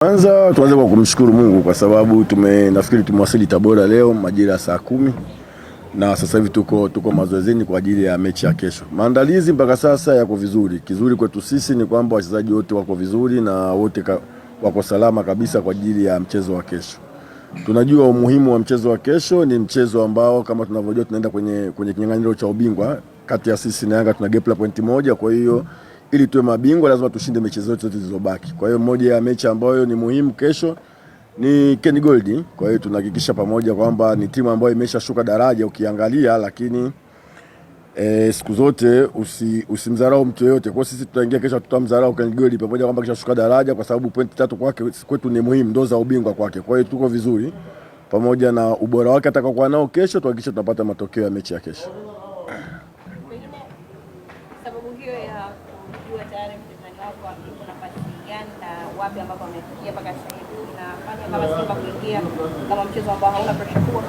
Kwanza tuanze kwa kumshukuru Mungu kwa sababu nafikiri tumewasili Tabora leo majira ya saa 10 na sasa hivi tuko mazoezini kwa ajili ya mechi ya kesho. Maandalizi mpaka sasa yako vizuri. Kizuri kwetu sisi ni kwamba wachezaji wote wako vizuri na wote wako salama kabisa kwa ajili ya mchezo wa kesho. Tunajua umuhimu wa mchezo wa kesho, ni mchezo ambao kama tunavyojua tunaenda kwenye kinyang'anyiro cha ubingwa. Kati ya sisi na Yanga tuna gap la pointi moja, kwa hiyo ili tuwe mabingwa lazima tushinde mechi zote zilizobaki. Kwa hiyo moja ya mechi ambayo ni muhimu kesho ni Ken Gold. Kwa hiyo tunahakikisha pamoja kwamba ni timu ambayo imeshashuka daraja ukiangalia, lakini siku zote usimdharau mtu yote. Kwa sisi tutaingia kesho tutamdharau Ken Gold pamoja kwamba kishashuka daraja, kwa sababu pointi 3 kwake kwetu ni muhimu, ndo za ubingwa kwake. Kwa hiyo tuko vizuri pamoja na ubora wake atakayokuwa nao kesho, tuhakikisha tunapata matokeo ya mechi ya kesho. Tayari mchezaji wako yuko nafasi gani na wapi ambapo amefikia mpaka sasa hivi, na kama Simba kuingia kama mchezo ambao hauna pressure kubwa?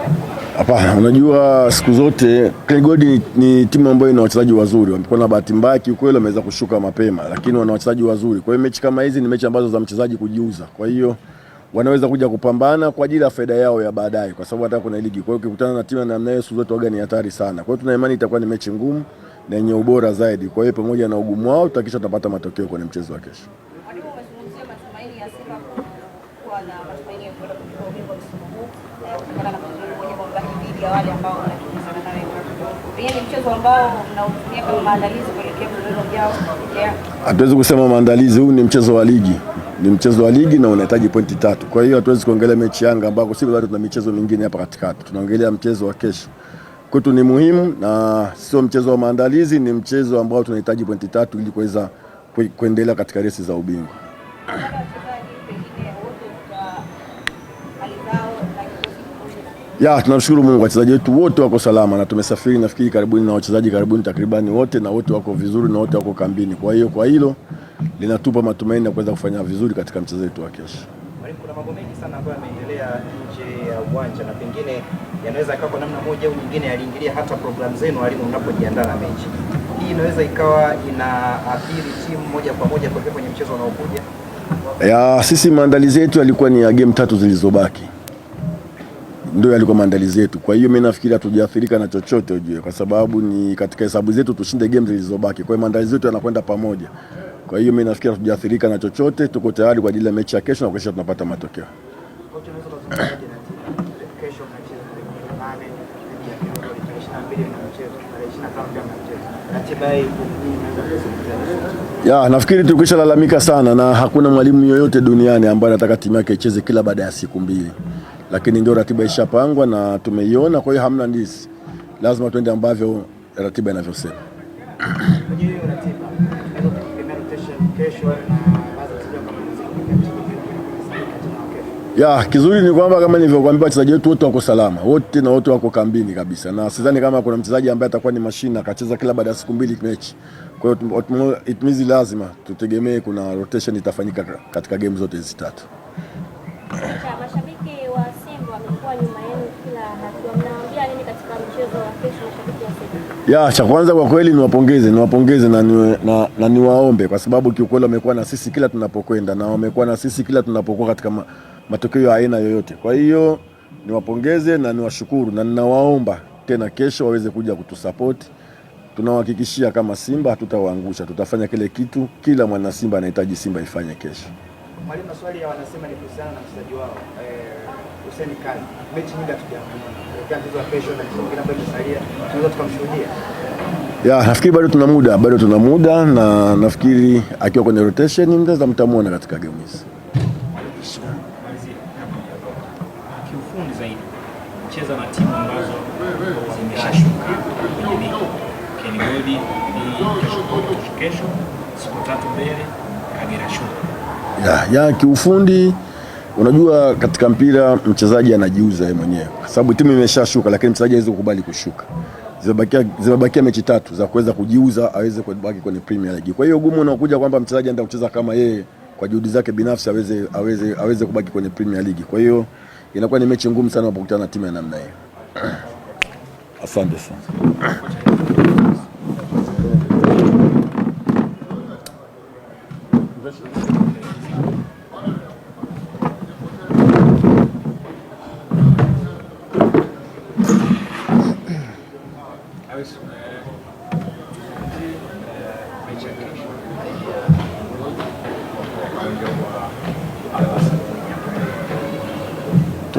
Hapana, unajua siku zote Ken Gold ni timu ambayo ina wachezaji wazuri. Wamekuwa na bahati mbaya kiukweli, wameweza kushuka mapema, lakini wana wachezaji wazuri. Kwa hiyo mechi kama hizi ni mechi ambazo za mchezaji kujiuza. Kwa hiyo wanaweza kuja kupambana kwa ajili ya faida yao ya baadaye, kwa sababu hata kuna ligi. Kwa hiyo ukikutana na timu namna hiyo siku zote waga ni hatari sana. Kwa hiyo tuna imani itakuwa ni mechi ngumu na yenye ubora zaidi. Kwa hiyo pamoja na ugumu wao tutahakikisha tutapata matokeo kwenye mchezo wa kesho. Hatuwezi kusema maandalizi, huu ni mchezo wa ligi. Ni mchezo wa ligi na unahitaji pointi 3. Kwa hiyo hatuwezi kuongelea mechi Yanga ambako sisi bado tuna michezo mingine hapa katikati. Tunaongelea mchezo wa kesho. Kwetu ni muhimu na sio mchezo wa maandalizi, ni mchezo ambao tunahitaji pointi 3 ili kuweza kuendelea katika resi za ubingwa. Tunashukuru Mungu, wachezaji wetu wote wako salama na tumesafiri nafikiri karibuni na wachezaji karibuni takribani wote, na wote wako vizuri na wote wako kambini. Kwa hiyo kwa hilo linatupa matumaini ya kuweza kufanya vizuri katika mchezo wetu wa kesho. Kuna mambo mengi sana ambayo yameendelea nje ya uwanja na pengine yanaweza ikawa kwa namna moja au nyingine yaliingilia hata programu zenu walimu mnapojiandaa na mechi. Hii inaweza ikawa inaathiri timu moja kwa moja kwa kwenye mchezo unaokuja. Sisi maandalizi yetu yalikuwa ni ya game 3 zilizobaki. Ndio yalikuwa maandalizi yetu. Kwa hiyo mimi nafikiri hatujaathirika na chochote ujue, kwa sababu ni katika hesabu zetu tushinde game zilizobaki. Kwa hiyo maandalizi yetu yanakwenda pamoja. Kwa hiyo mimi nafikiri hatujaathirika na chochote, tuko tayari kwa ajili ya mechi ya kesho na kesho tunapata matokeo. Nafikiri tukishalalamika sana na hakuna mwalimu yoyote duniani ambaye anataka timu yake icheze kila baada ya siku 2. Lakini ndio ratiba ishapangwa na tumeiona, kwa hiyo hamna ndisi. Lazima tuende ambavyo ratiba inavyosema. Kizuri ni kwamba kama nilivyokuambia wachezaji wetu wote wako salama. Wote na wote wako kambini kabisa. Na sidhani kama kuna mchezaji ambaye atakuwa ni mashine akacheza kila baada ya siku 2 mechi. Kwa hiyo it means lazima tutegemee kuna rotation itafanyika katika game zote hizi 3. Mashabiki wa Simba wamekuwa nyuma yenu kila hatua. Mnawaambia nini katika mchezo wa kesho mashabiki wa Simba? Cha kwanza kwa kweli niwapongeze na niwaombe, kwa sababu kiukweli wamekuwa na sisi kila tunapokwenda na wamekuwa na sisi kila tunapokuwa katika matokeo ya aina yoyote. Kwa hiyo niwapongeze na niwashukuru na ninawaomba tena kesho waweze kuja kutusupport. Tunawahakikishia kama Simba hatutawaangusha, tutafanya kile kitu kila mwana Simba anahitaji Simba ifanye kesho. Mwalimu, maswali wanasema ni kuhusiana na mchezaji wao Hussein Kali. Mechi nyingi hatujamuona. Kwa mchezo wa kesho na mchezo mwingine ambao umesalia, tunaweza tukamshuhudia. Nafikiri bado tuna muda na nafikiri akiwa kwenye rotation mtaweza mtamuona katika game hizi. Kiufundi zaidi cheza na timu ambazo zimeshashuka kwenye ligi. Ken Gold ni kesho siku 3 mbele Kagera Sugar. Kiufundi unajua katika mpira mchezaji anajiuza yeye mwenyewe, kwa sababu timu imeshashuka, lakini mchezaji hawezi kukubali kushuka. Zimebakia mechi 3 za kuweza kujiuza aweze kubaki kwenye Premier League. Kwa hiyo ugumu unakuja kwamba mchezaji anaenda kucheza kama yeye kwa juhudi zake binafsi aweze kubaki kwenye Premier League. Kwa hiyo inakuwa ni mechi ngumu sana unapokutana na timu ya namna hiyo. Asante sana.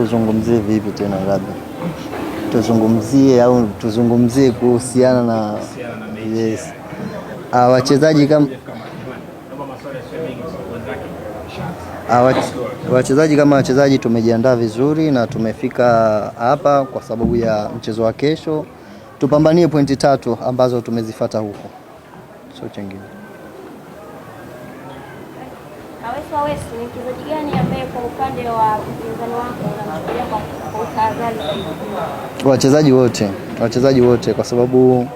Tuzungumzie vipi tena, labda tuzungumzie au tuzungumzie kuhusiana na yes. Wachezaji kama wachezaji tumejiandaa vizuri na tumefika hapa kwa sababu ya mchezo wa kesho. Tupambanie pointi 3 ambazo tumezifuata huko, sio chengine. Awesi, ni mchezaji gani ambaye kwa upande wa mpinzani wako unamchukulia kwa tahadhari zaidi? Wachezaji wote kwa sababu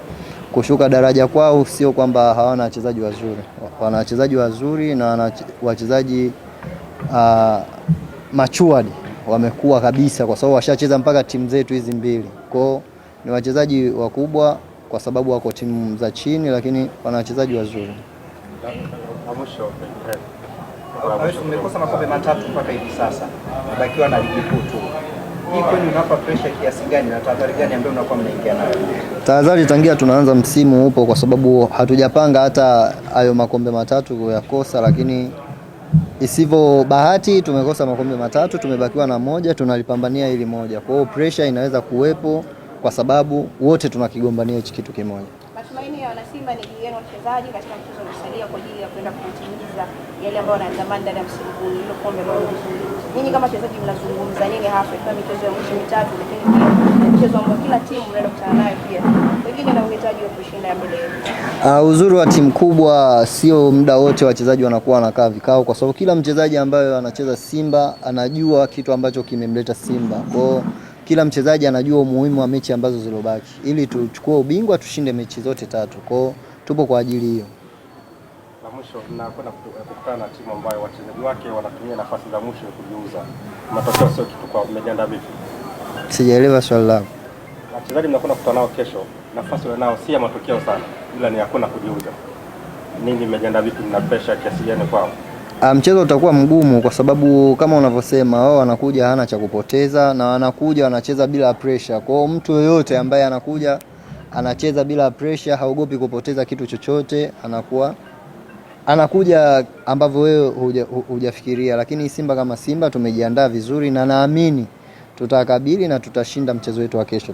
kushuka daraja kwao sio kwamba hawana wachezaji wazuri. Wana wachezaji wazuri na wachezaji matured, wamekuwa kabisa kwa sababu washacheza mpaka timu zetu hizi mbili. Kwao ni wachezaji wakubwa kwa sababu wako timu za chini, lakini wana wachezaji wazuri. Tumekosa makombe 3 mpaka hivi sasa, bakiwa na ligi kuu tu. Hii kwani unapa pressure kiasi gani na tahadhari gani ambayo unakuwa mnaingia nayo? Tahadhari tangia tunaanza msimu upo, kwa sababu hatujapanga hata hayo makombe 3 kuyakosa, lakini isivyo bahati tumekosa makombe 3, tumebakiwa na 1, tunalipambania ili 1. Kwa hiyo pressure inaweza kuwepo kwa sababu wote tunakigombania hichi kitu kimoja. Matumaini ya wanasimba ni yenu wachezaji katika mchezo unaosalia kwa ajili ya kwenda kutimiza yale ambayo wanatamani ndani ya msimu huu, ile kombe ambalo ninyi kama wachezaji mnazungumza nini hasa kwa michezo ya mwisho 3, lakini pia mchezo ambao kila timu mnaenda kukutana nayo pia wengine na uhitaji wa kushinda mbele yenu? Uzuri wa timu kubwa sio muda wote wachezaji wanakuwa wanakaa vikao, kwa sababu kila mchezaji ambaye anacheza Simba anajua kitu ambacho kimemleta Simba. Kwa kila mchezaji anajua umuhimu wa mechi ambazo zilobaki ili tuchukue ubingwa, tushinde mechi zote 3. Kwa tupo kwa ajili hiyo. La mwisho, nakwenda kukutana na timu ambayo wachezaji wake wanatumia nafasi za mwisho kujiuza. Matokeo sio kitu kwa, umejiandaa vipi? Sijaelewa swali lako. Wachezaji mnakwenda kukutana nao kesho, nafasi wanao si ya matokeo sana, ila ni hakuna kujiuza. Nini mmejiandaa vipi, mna pressure kiasi gani kwao? Mchezo utakuwa mgumu kwa sababu kama unavyosema wao wanakuja hana cha kupoteza na wanakuja wanacheza bila pressure. Kwa hiyo mtu yoyote ambaye anakuja anacheza bila pressure, haogopi kupoteza kitu chochote, anakuja ambavyo wewe hujafikiria. Lakini Simba kama Simba tumejiandaa vizuri na naamini tutakabili na tutashinda mchezo wetu wa kesho.